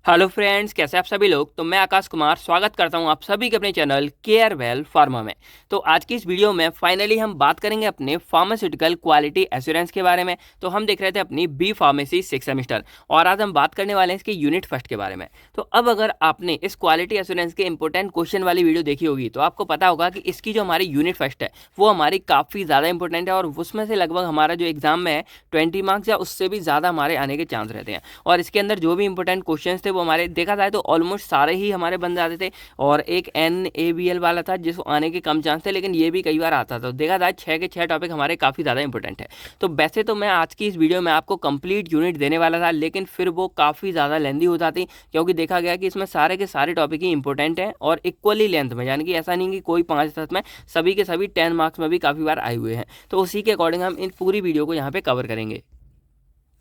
Hello friends, कैसे आप सभी लोग। तो मैं आकाश कुमार स्वागत करता हूं आप सभी के अपने चैनल केयर वेल फार्मा में। तो आज की इस वीडियो में फाइनली हम बात करेंगे अपने फार्मास्यूटिकल क्वालिटी एश्योरेंस के बारे में। तो हम देख रहे थे अपनी बी फार्मेसी 6 सेमेस्टर और आज हम बात करने वाले हैं इसके यूनिट फर्स्ट के बारे में। तो अब अगर आपने इस क्वालिटी एश्योरेंस के इंपॉर्टेंट क्वेश्चन वाली वीडियो देखी होगी तो आपको पता होगा कि इसकी जो हमारी यूनिट फर्स्ट है वो हमारी काफ़ी ज़्यादा इंपॉर्टेंट है और उसमें से लगभग हमारा जो एग्जाम में है 20 मार्क्स या उससे भी ज़्यादा हमारे आने के चांस रहते हैं। और इसके अंदर जो भी इंपॉर्टेंट क्वेश्चन थे वो हमारे देखा जाए तो ऑलमोस्ट सारे ही हमारे बन जाते थे। और एक NABL वाला था जिसको आने के कम चांस थे, लेकिन ये भी कई बार आता था। तो देखा जाए 6 के 6 टॉपिक हमारे काफ़ी ज़्यादा इंपॉर्टेंट है। तो वैसे तो मैं आज की इस वीडियो में आपको कंप्लीट यूनिट देने वाला था, लेकिन फिर वो काफ़ी ज़्यादा लेंदी हो जाती क्योंकि देखा गया कि इसमें सारे के सारे टॉपिक ही इंपॉर्टेंट हैं और इक्वली लेंथ में, यानी कि ऐसा नहीं कि कोई 5-7 में, सभी के सभी 10 मार्क्स में भी काफ़ी बार आए हुए हैं। तो उसी के अकॉर्डिंग हम इन पूरी वीडियो को यहाँ पे कवर करेंगे।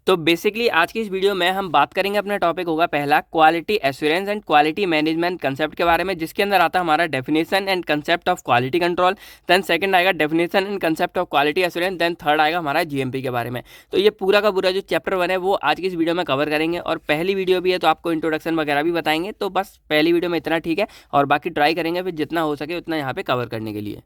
तो बेसिकली आज की इस वीडियो में हम बात करेंगे, अपना टॉपिक होगा पहला quality assurance and quality management concept के बारे में, जिसके अंदर आता है हमारा definition and concept of quality control. Then second आएगा definition and concept of quality assurance. Then third आएगा हमारा GMP के बारे में। तो ये पूरा का पूरा जो चैप्टर 1 है वो आज की इस वीडियो में कवर करेंगे और पहली वीडियो भी है तो आपको इंट्रोडक्शन वगैरह भी बताएंगे। तो बस पहली वीडियो में इतना ठीक है और बाकी ट्राई करेंगे फिर जितना हो सके उतना यहाँ पे कवर करने के लिए।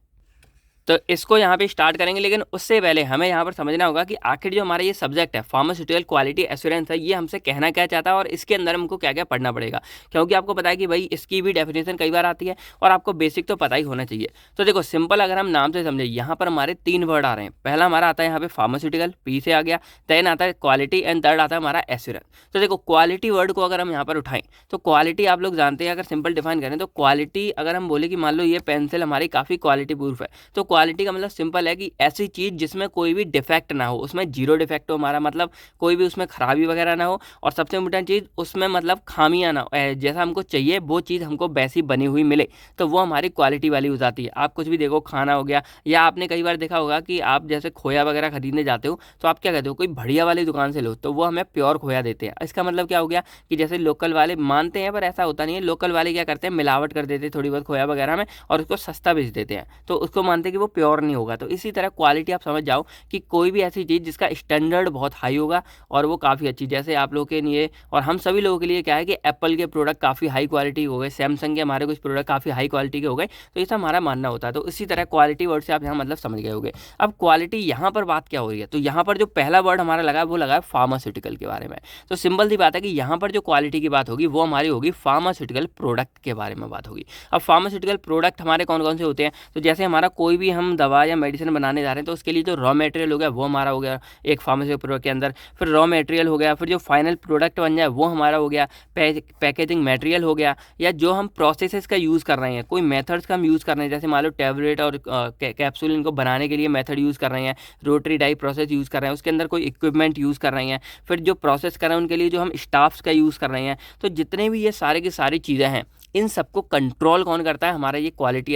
तो इसको यहाँ पे स्टार्ट करेंगे, लेकिन उससे पहले हमें यहाँ पर समझना होगा कि आखिर जो हमारा ये सब्जेक्ट है फार्मास्यूटिकल क्वालिटी एश्योरेंस है, ये हमसे कहना क्या चाहता है और इसके अंदर हमको क्या क्या पढ़ना पड़ेगा। क्योंकि आपको पता है कि भाई इसकी भी डेफिनेशन कई बार आती है और आपको बेसिक तो पता ही होना चाहिए। तो देखो सिंपल अगर हम नाम से समझे, यहाँ पर हमारे 3 वर्ड आ रहे हैं। पहला हमारा आता है यहाँ पे फार्मास्यूटिकल, पी से आ गया। देन आता है क्वालिटी एंड थर्ड आता है हमारा एश्योरेंस। तो देखो क्वालिटी वर्ड को अगर हम यहाँ पर उठाएं तो क्वालिटी आप लोग जानते हैं, अगर सिंपल डिफाइन करें तो क्वालिटी अगर हम बोले कि मान लो ये पेंसिल हमारी काफ़ी क्वालिटी प्रूफ है, तो क्वालिटी का मतलब सिंपल है कि ऐसी चीज़ जिसमें कोई भी डिफेक्ट ना हो, उसमें जीरो डिफेक्ट हो, हमारा मतलब कोई भी उसमें खराबी वगैरह ना हो। और सबसे इम्पोर्टेंट चीज़ उसमें मतलब खामियां ना हो, जैसा हमको चाहिए वो चीज़ हमको वैसी बनी हुई मिले, तो वो हमारी क्वालिटी वाली हो जाती है। आप कुछ भी देखो, खाना हो गया, या आपने कई बार देखा होगा कि आप जैसे खोया वगैरह खरीदने जाते हो तो आप क्या कहते हो, कोई बढ़िया वाली दुकान से लो तो वो हमें प्योर खोया देते हैं। इसका मतलब क्या हो गया कि जैसे लोकल वाले मानते हैं पर ऐसा होता नहीं है, लोकल वाले क्या करते हैं, मिलावट कर देते हैं थोड़ी बहुत खोया वगैरह में और उसको सस्ता बेच देते हैं, तो उसको मानते हैं कि वो प्योर नहीं होगा। तो इसी तरह क्वालिटी आप समझ जाओ कि कोई भी ऐसी चीज़ जिसका स्टैंडर्ड बहुत हाई होगा और वो काफ़ी अच्छी, जैसे आप लोगों के लिए और हम सभी लोगों के लिए क्या है कि एप्पल के प्रोडक्ट काफ़ी हाई क्वालिटी हो गए, सैमसंग के हमारे कुछ प्रोडक्ट काफ़ी हाई क्वालिटी के हो गए, तो ये सब हमारा मानना होता है। तो इसी तरह क्वालिटी वर्ड से आप यहाँ मतलब समझ गए होंगे। अब क्वालिटी यहाँ पर बात क्या हो रही है, तो यहाँ पर जो पहला वर्ड हमारा लगा है वो लगा है फार्मास्यूटिकल के बारे में। तो सिंपल सी बात है कि यहाँ पर जो क्वालिटी की बात होगी वो हमारी होगी फार्मास्यूटिकल प्रोडक्ट के बारे में बात होगी। अब फार्मास्यूटिकल प्रोडक्ट हमारे कौन कौन से होते हैं, तो जैसे हमारा कोई भी हम दवा या मेडिसिन बनाने जा रहे हैं तो उसके लिए जो रॉ मटेरियल हो गया वो हमारा हो गया एक फार्मास्यूटिकल प्रोडक्ट के अंदर। फिर रॉ मटेरियल हो गया, फिर जो फाइनल प्रोडक्ट बन जाए वो हमारा हो गया पैकेजिंग मटेरियल हो गया, या जो हम प्रोसेसेस का यूज़ कर रहे हैं, कोई मेथड्स का हम यूज़ कर रहे हैं, जैसे मान लो टैबलेट और कैप्सूल इनको बनाने के लिए मेथड यूज़ कर रहे हैं, रोटरी डाई प्रोसेस यूज़ कर रहे हैं, उसके अंदर कोई इक्विपमेंट यूज़ कर रहे हैं, फिर जो प्रोसेस कर रहे हैं उनके लिए जो हम स्टाफ्स का यूज़ कर रहे हैं। तो जितने भी ये सारे की सारी चीज़ें हैं, इन सबको कंट्रोल कौन करता है, हमारा ये क्वालिटी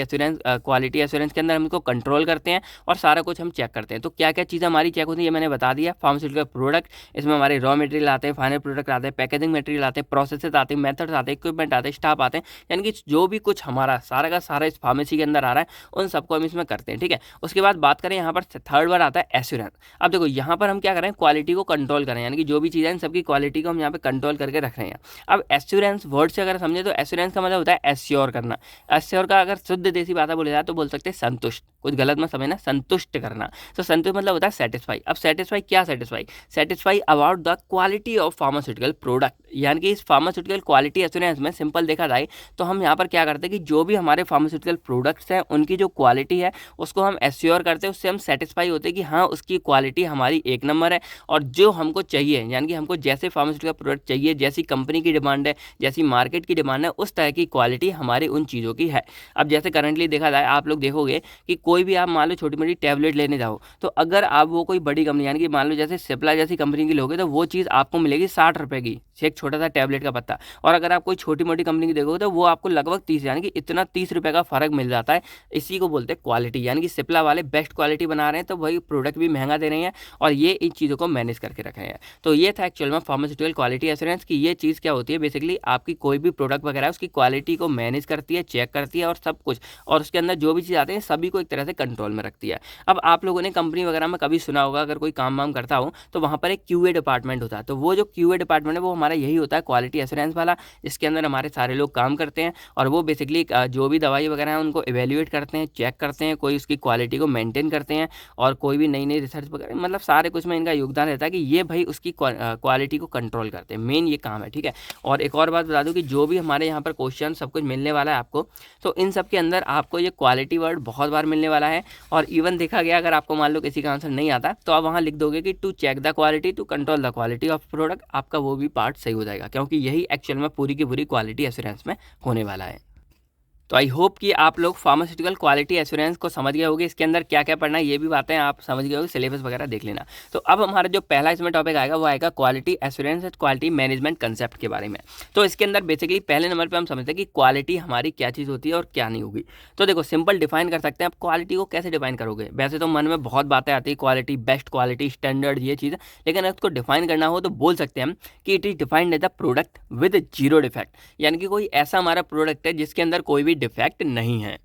एश्योरेंस के अंदर हम इसको कंट्रोल करते हैं और सारा कुछ हम चेक करते हैं। तो क्या क्या चीज़ें हमारी चेक होती है ये मैंने बता दिया। फार्मास्यूटिकल प्रोडक्ट, इसमें हमारे रॉ मटेरियल आते हैं, फाइनल प्रोडक्ट आते हैं, पैकेजिंग मटेरियल आते हैं, प्रोसेसेस आते हैं, मेथड्स आते हैं, इक्विपमेंट आते हैं, स्टाफ आते हैं, यानी कि जो भी कुछ हमारा सारा का सारा इस फार्मेसी के अंदर आ रहा है उन सबको हम इसमें करते हैं। ठीक है, उसके बाद बात करें यहाँ पर थर्ड वर्ड आता है एश्योरेंस। अब देखो यहाँ पर हम क्या करें, क्वालिटी को कंट्रोल करें, यानी कि जो भी चीज़ें हैं इन सबकी क्वालिटी को हम यहाँ पे कंट्रोल करके रख रहे हैं। अब एश्योरेंस वर्ड से अगर समझे तो एश्योरेंस का मतलब होता है एश्योर करना। एश्योर का अगर शुद्ध देसी भाषा बोले जाए तो बोल सकते हैं संतुष्ट, कुछ गलत मत समझना, संतुष्ट करना। तो संतुष्ट मतलब होता है सेटिस्फाई। अब सेटिस्फाई क्या, satisfy about the quality of pharmaceutical product, यानी कि इस फार्मास्यूटिकल क्वालिटी एश्योरेंस में सिंपल देखा जाए तो हम यहाँ पर क्या करते हैं कि जो भी हमारे फार्मास्यूटिकल प्रोडक्ट्स हैं उनकी जो क्वालिटी है उसको हम एश्योर करते हैं, उससे हम सेटिस्फाई होते हैं कि हाँ उसकी क्वालिटी हमारी एक नंबर है और जो हमको चाहिए, यानी कि हमको जैसे फार्मास्यूटिकल प्रोडक्ट चाहिए, जैसी कंपनी की डिमांड है, जैसी मार्केट की डिमांड है, उस तरह की क्वालिटी हमारी उन चीज़ों की है। अब जैसे करंटली देखा जाए आप लोग देखोगे कि कोई भी आप मान लो छोटी मोटी टैबलेट लेने जाओ तो अगर आप वो कोई बड़ी कंपनी, यानी कि मान लो जैसे सिप्ला जैसी कंपनी की लोगे तो वो चीज़ आपको मिलेगी 60 रुपये की, एक छोटा सा टैबलेट का पत्ता। और अगर आप कोई छोटी मोटी कंपनी की देखोगे तो वो आपको लगभग 30, यानी कि इतना 30 रुपये का फर्क मिल जाता है। इसी को बोलते हैं क्वालिटी, यानी कि सिप्ला वाले बेस्ट क्वालिटी बना रहे हैं तो वही प्रोडक्ट भी महंगा दे रहे हैं और ये इन चीज़ों को मैनेज करके रख रहे हैं। तो ये था एक्चुअल में फार्मास्यूटिकल क्वालिटी एश्योरेंस की। ये चीज़ क्या होती है, बेसिकली आपकी कोई भी प्रोडक्ट वगैरह उसकी क्वालिटी को मैनेज करती है, चेक करती है और सब कुछ, और उसके अंदर जो भी चीज़ आते हैं सभी को एक तरह से कंट्रोल में रखती है। अब आप लोगों ने कंपनी वगैरह में कभी सुना होगा, अगर कोई काम वाम करता हो तो वहाँ पर एक QA डिपार्टमेंट होता है। तो वो जो QA डिपार्टमेंट है वो हमारा यही होता है, क्वालिटी एश्योरेंस वाला, जिसके अंदर हमारे सारे लोग काम करते हैं। और वो बेसिकली जो भी दवाई वगैरह है उनको इवेल्युएट करते हैं, चेक करते हैं, कोई उसकी क्वालिटी को मेंटेन करते हैं, और कोई भी नई नई रिसर्च वगैरह, मतलब सारे कुछ में इनका योगदान रहता है कि ये भाई उसकी क्वालिटी को कंट्रोल करते हैं। मेन ये काम है, ठीक है। और एक और बात बता दूं कि जो भी हमारे यहाँ पर क्वेश्चन सब कुछ मिलने वाला है आपको, तो इन सब के अंदर आपको ये क्वालिटी वर्ड बहुत बार मिलने वाला है। और इवन देखा गया, अगर आपको मान लो किसी का आंसर नहीं आता तो आप वहाँ लिख दोगे कि to check the quality, to control the quality of product, आपका वो भी पार्ट सही हो जाएगा, क्योंकि यही एक्चुअल में पूरी की पूरी क्वालिटी एश्योरेंस में होने वाला है। तो आई होप कि आप लोग फार्मास्यूटिकल क्वालिटी एश्योरेंस को समझ गए होंगे, इसके अंदर क्या क्या पढ़ना है ये भी बातें आप समझ गए होंगे, सिलेबस वगैरह देख लेना। तो अब हमारा जो पहला इसमें टॉपिक आएगा वो आएगा quality assurance and quality management concept के बारे में। तो इसके अंदर बेसिकली पहले नंबर पर हम समझते हैं कि क्वालिटी हमारी क्या चीज़ होती है और क्या नहीं होगी। तो देखो सिंपल डिफाइन कर सकते हैं। आप क्वालिटी को कैसे डिफाइन करोगे? वैसे तो मन में बहुत बातें आती है, क्वालिटी, बेस्ट क्वालिटी, स्टैंडर्ड, ये चीज़, लेकिन अगर उसको डिफाइन करना हो तो बोल सकते हैं हम कि it is defined as the product with zero defect, यानी कि कोई ऐसा हमारा प्रोडक्ट है जिसके अंदर कोई भी डिफेक्ट नहीं है।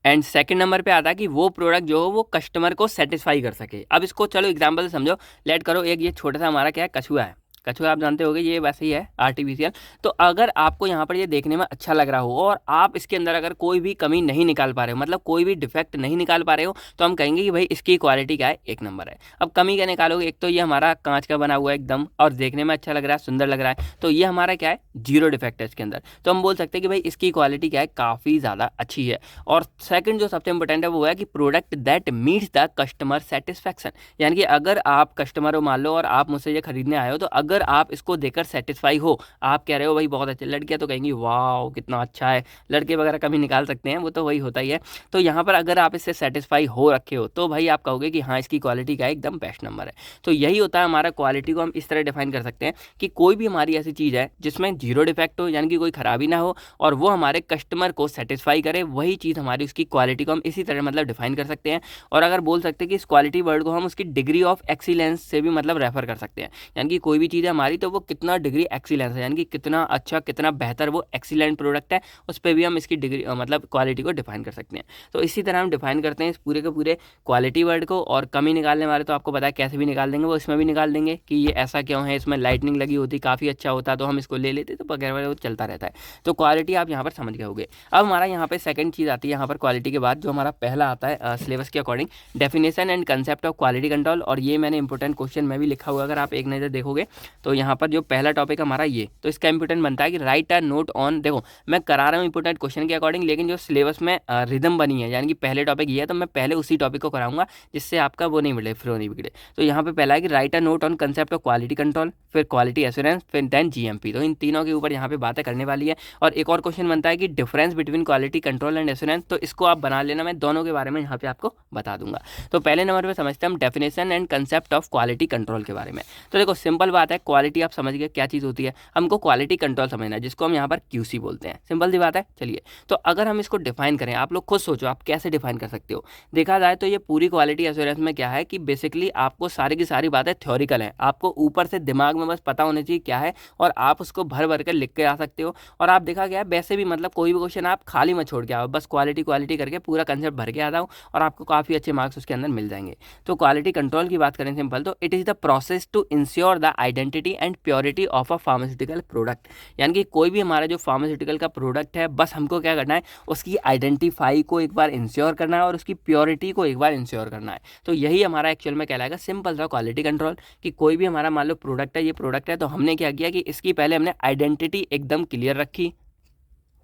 एंड सेकंड नंबर पे आता है कि वो प्रोडक्ट जो हो वो कस्टमर को सेटिस्फाई कर सके। अब इसको चलो एग्जांपल से समझो। लेट करो एक ये छोटा सा हमारा क्या है, कछुआ है। कछुआ आप जानते होगे, ये वैसे ही है आर्टिफिशियल। तो अगर आपको यहाँ पर ये देखने में अच्छा लग रहा हो और आप इसके अंदर अगर कोई भी कमी नहीं निकाल पा रहे हो, मतलब कोई भी डिफेक्ट नहीं निकाल पा रहे हो, तो हम कहेंगे कि भाई इसकी क्वालिटी क्या है, एक नंबर है। अब कमी क्या निकालोगे? एक तो ये हमारा कांच का बना हुआ है एकदम, और देखने में अच्छा लग रहा है, सुंदर लग रहा है, तो ये हमारा क्या है, जीरो डिफेक्ट है इसके अंदर। तो हम बोल सकते हैं कि भाई इसकी क्वालिटी क्या है, काफ़ी ज़्यादा अच्छी है। और सेकंड जो सबसे इंपॉर्टेंट है वो है कि product that meets the customer satisfaction, यानी कि अगर आप कस्टमर हो मान लो और आप मुझसे ये खरीदने आए हो, तो अगर आप इसको देखकर सेटिस्फाई हो, आप कह रहे हो भाई बहुत अच्छा, लड़कियां तो कहेंगी वाह कितना अच्छा है, लड़के वगैरह कभी निकाल सकते हैं, वो तो वही होता ही है। तो यहाँ पर अगर आप इससे सेटिस्फाई हो रखे हो तो भाई आप कहोगे कि हाँ इसकी क्वालिटी का एकदम बेस्ट नंबर है। तो यही होता है हमारा क्वालिटी को हम इस तरह डिफाइन कर सकते हैं कि कोई भी हमारी ऐसी चीज़ है जिसमें जीरो डिफेक्ट हो, यानी कि कोई खराबी ना हो, और वो हमारे कस्टमर को सेटिस्फाई करे, वही चीज़ हमारी उसकी क्वालिटी को हम इसी तरह मतलब डिफाइन कर सकते हैं। और अगर बोल सकते हैं कि इस क्वालिटी वर्ड को हम उसकी डिग्री ऑफ एक्सीलेंस से भी मतलब रेफर कर सकते हैं, यानी कि कोई भी चीज़ है हमारी तो वो कितना डिग्री एक्सीलेंस है, यानी कि कितना अच्छा कितना बेहतर वो एक्सीलेंट प्रोडक्ट है, उस पर भी हम इसकी डिग्री मतलब क्वालिटी को डिफाइन कर सकते हैं। तो इसी तरह हम डिफाइन करते हैं इस पूरे के पूरे क्वालिटी वर्ड को। और कमी निकालने वाले तो आपको पता है कैसे भी निकाल देंगे, वो इसमें भी निकाल देंगे कि ये ऐसा क्यों है, इसमें लाइटनिंग लगी होती काफ़ी अच्छा होता तो हम इसको ले लेते, तो वगैरह वो चलता रहता है। तो क्वालिटी आप यहाँ पर समझ गए होंगे। अब हमारा यहाँ पर सेकंड चीज़ आती है यहाँ पर क्वालिटी के बाद, जो हमारा पहला आता है सिलेबस के according, definition and concept of quality control. और ये मैंने इंपॉर्टेंट क्वेश्चन में भी लिखा हुआ, अगर आप एक नज़र देखोगे तो यहाँ पर जो पहला टॉपिक हमारा ये, तो इसका इंपॉर्टेंट बनता है कि राइट अ नोट ऑन, देखो मैं करा रहा हूँ इंपॉर्टेंट क्वेश्चन के अकॉर्डिंग, लेकिन जो सिलेबस में रिदम बनी है, यानी कि पहले टॉपिक ये है तो मैं पहले उसी टॉपिक को कराऊंगा, जिससे आपका वो नहीं बिगड़े, फ्लो नहीं बिगड़े। तो यहाँ पे पहला है कि right a note on concept of quality control, फिर क्वालिटी एश्योरेंस, फिर देन GMP। तो इन तीनों के ऊपर यहाँ पे बातें करने वाली है। और एक और क्वेश्चन बनता है कि difference between quality control and assurance, तो इसको आप बना लेना, मैं दोनों के बारे में यहाँ पे आपको बता दूंगा। तो पहले नंबर पर समझते हैं हम definition and concept of quality control के बारे में। तो देखो सिंपल बात है, क्वालिटी आप समझ गए क्या चीज़ होती है, हमको क्वालिटी कंट्रोल समझना है, जिसको हम यहाँ पर QC बोलते हैं। सिंपल सी बात है। चलिए तो अगर हम इसको डिफाइन करें, आप लोग खुद सोचो आप कैसे डिफाइन कर सकते हो। देखा जाए तो ये पूरी क्वालिटी एश्योरेंस में क्या है कि बेसिकली आपको सारी की सारी बातें थ्योरिकल हैं, आपको ऊपर से दिमाग में बस पता होना चाहिए क्या है, और आप उसको भर भर कर लिख के आ सकते हो। और आप देखा गया वैसे भी मतलब कोई भी क्वेश्चन आप खाली मत छोड़ के आओ, बस क्वालिटी क्वालिटी करके पूरा कंसेप्ट भर के आ जाओ और आपको काफ़ी अच्छे मार्क्स उसके अंदर मिल जाएंगे। तो क्वालिटी कंट्रोल की बात करें सिंपल, तो it is the process to ensure the identity and purity of a pharmaceutical product, यानी कि कोई भी हमारा जो फार्मास्यूटिकल का प्रोडक्ट है, बस हमको क्या करना है, उसकी आइडेंटिफाई को एक बार इंश्योर करना है और उसकी प्योरिटी को एक बार इंश्योर करना है। तो यही हमारा एक्चुअल में कहलाएगा सिंपल सा क्वालिटी कंट्रोल, कि कोई भी हमारा मान लो प्रोडक्ट है, ये प्रोडक्ट है, तो हमने क्या किया कि इसकी पहले हमने आइडेंटिटी एकदम क्लियर रखी।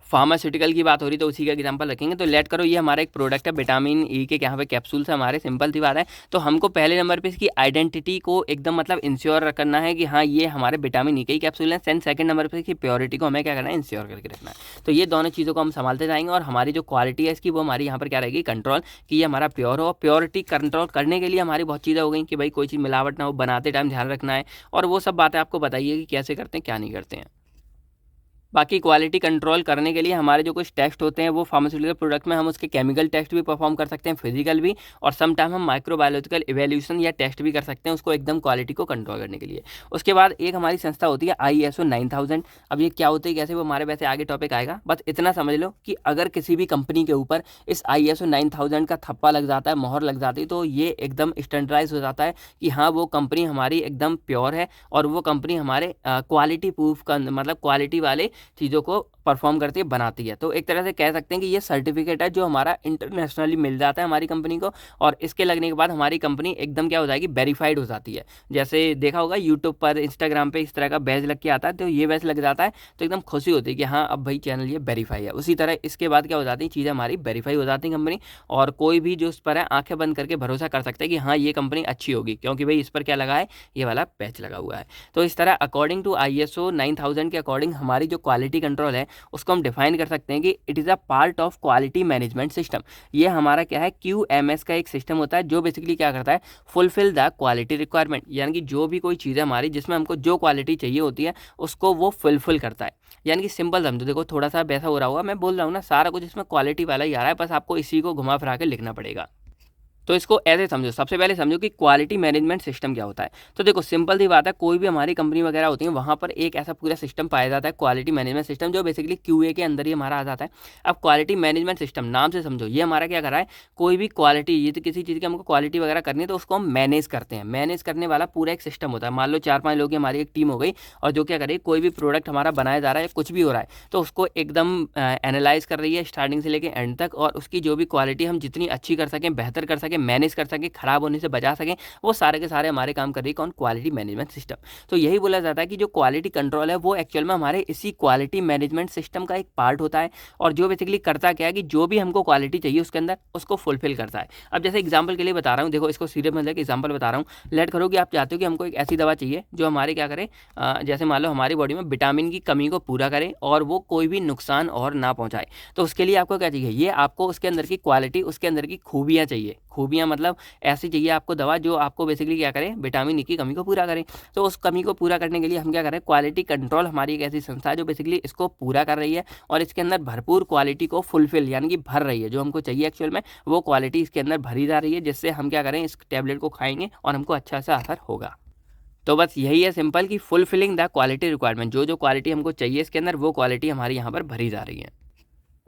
फार्मास्यूटिकल की बात हो रही तो उसी का एग्जांपल रखेंगे। तो लेट करो ये हमारा एक प्रोडक्ट है विटामिन ई के यहाँ पे कैप्सूल्स है हमारे, सिंपल सी बात है। तो हमको पहले नंबर पे इसकी आइडेंटिटी को एकदम मतलब इंश्योर करना है कि हाँ ये हमारे विटामिन ई के ही कैप्सूल हैं। सेकंड नंबर पे इसकी प्योरिटी को हमें क्या करना है, इंश्योर करके रखना है। तो ये दोनों चीज़ों को हम संभालते जाएंगे और हमारी जो क्वालिटी है इसकी वो हमारी यहाँ पर क्या रहेगी, कंट्रोल, कि ये हमारा प्योर हो। प्योरिटी कंट्रोल करने के लिए हमारी बहुत चीज़ें हो गई कि भाई कोई चीज़ मिलावट ना हो, बनाते टाइम ध्यान रखना है, और वो सब बातें आपको बताइए कि कैसे करते हैं क्या नहीं करते हैं। बाकी क्वालिटी कंट्रोल करने के लिए हमारे जो कुछ टेस्ट होते हैं वो फार्मास्यूटिकल प्रोडक्ट में हम उसके केमिकल टेस्ट भी परफॉर्म कर सकते हैं, फिजिकल भी, और सम टाइम हम माइक्रोबायोलॉजिकल इवैल्यूएशन या टेस्ट भी कर सकते हैं उसको एकदम क्वालिटी को कंट्रोल करने के लिए। उसके बाद एक हमारी संस्था होती है ISO 9000। अब ये क्या होती है, कैसे, वो हमारे वैसे आगे टॉपिक आएगा, बस इतना समझ लो कि अगर किसी भी कंपनी के ऊपर इस ISO 9000 का थप्पा लग जाता है, मोहर लग जाती है, तो ये एकदम स्टैंडर्डाइज हो जाता है कि हाँ वो कंपनी हमारी एकदम प्योर है और वो कंपनी हमारे क्वालिटी प्रूफ का मतलब क्वालिटी वाले चीज़ों को परफॉर्म करती है, बनाती है। तो एक तरह से कह सकते हैं कि ये सर्टिफिकेट है जो हमारा इंटरनेशनली मिल जाता है हमारी कंपनी को, और इसके लगने के बाद हमारी कंपनी एकदम क्या हो जाएगी, वेरीफाइड हो जाती है। जैसे देखा होगा यूट्यूब पर, इंस्टाग्राम पे इस तरह का बैज लग के आता है, तो ये बैज लग जाता है तो एकदम खुशी होती है कि हाँ अब भाई चैनल ये वेरीफाई है। उसी तरह इसके बाद क्या हो जाती है, चीज़ें हमारी वेरीफाई हो जाती है कंपनी, और कोई भी जो इस पर है आंखें बंद करके भरोसा कर सकते हैं कि हाँ ये कंपनी अच्छी होगी, क्योंकि भाई इस पर क्या लगा है, ये वाला पैच लगा हुआ है। तो इस तरह अकॉर्डिंग टू ISO 9000 के अकॉर्डिंग हमारी जो क्वालिटी कंट्रोल है उसको हम डिफाइन कर सकते हैं कि it is a part of quality management system. ये हमारा क्या है, QMS का एक सिस्टम होता है जो बेसिकली क्या करता है, फुलफिल द क्वालिटी रिक्वायरमेंट, यानी कि जो भी कोई चीज़ है हमारी जिसमें हमको जो क्वालिटी चाहिए होती है उसको वो फुलफिल करता है। यानी कि सिंपल समझो, देखो थोड़ा सा वैसा हो रहा होगा, मैं बोल रहा हूँ ना सारा कुछ इसमें क्वालिटी वाला ही आ रहा है, बस आपको इसी को घुमा फिरा के लिखना पड़ेगा। तो इसको ऐसे समझो, सबसे पहले समझो कि क्वालिटी मैनेजमेंट सिस्टम क्या होता है। तो देखो सिंपल सी बात है, कोई भी हमारी कंपनी वगैरह होती है वहाँ पर एक ऐसा पूरा सिस्टम पाया जाता है क्वालिटी मैनेजमेंट सिस्टम, जो बेसिकली QA के अंदर ही हमारा आ जाता है। अब क्वालिटी मैनेजमेंट सिस्टम नाम से समझो, ये हमारा क्या कर रहा है, कोई भी क्वालिटी, ये तो किसी चीज़ की हमको क्वालिटी वगैरह करनी है तो उसको हम मैनेज करते हैं। मैनेज करने वाला पूरा एक सिस्टम होता है। मान लो 4-5 लोग की हमारी एक टीम हो गई, और जो क्या करे, कोई भी प्रोडक्ट हमारा बनाया जा रहा है, कुछ भी हो रहा है, तो उसको एकदम एनालाइज कर रही है स्टार्टिंग से लेकर एंड तक, और उसकी जो भी क्वालिटी हम जितनी अच्छी कर सकें, बेहतर कर सकें, मैनेज कर सकें, खराब होने से बचा सकें, वो सारे के सारे हमारे काम कर रही है कौन, क्वालिटी मैनेजमेंट सिस्टम। तो यही बोला जाता है कि जो क्वालिटी कंट्रोल है वो एक्चुअल में हमारे इसी क्वालिटी मैनेजमेंट सिस्टम का एक पार्ट होता है, और जो बेसिकली करता क्या है कि जो भी हमको क्वालिटी चाहिए उसके अंदर उसको फुलफिल करता है। अब जैसे एग्जाम्पल के लिए बता रहा हूँ, देखो इसको सीरियस मतलब एग्जाम्पल बता रहा हूँ। लेट करो कि आप चाहते हो कि हमको एक ऐसी दवा चाहिए जो हमारे क्या करे, जैसे मान लो हमारी बॉडी में विटामिन की कमी को पूरा करे और वो कोई भी नुकसान और ना पहुंचाए। तो उसके लिए आपको क्या चाहिए, ये आपको उसके अंदर की क्वालिटी, उसके अंदर की खूबियाँ चाहिए। खूबियाँ मतलब ऐसी चाहिए आपको दवा जो आपको बेसिकली क्या करे, विटामिन E की कमी को पूरा करे। तो उस कमी को पूरा करने के लिए हम क्या करें, क्वालिटी कंट्रोल हमारी एक ऐसी संस्था है जो बेसिकली इसको पूरा कर रही है, और इसके अंदर भरपूर क्वालिटी को फुलफिल यानी कि भर रही है। जो हमको चाहिए एक्चुअल में वो क्वालिटी इसके अंदर भरी जा रही है, जिससे हम क्या करें, इस टैबलेट को खाएंगे और हमको अच्छा सा असर होगा। तो बस यही है सिंपल कि फुलफिलिंग द क्वालिटी रिक्वायरमेंट, जो जो क्वालिटी हमको चाहिए इसके अंदर वो क्वालिटी हमारी यहाँ पर भरी जा रही है।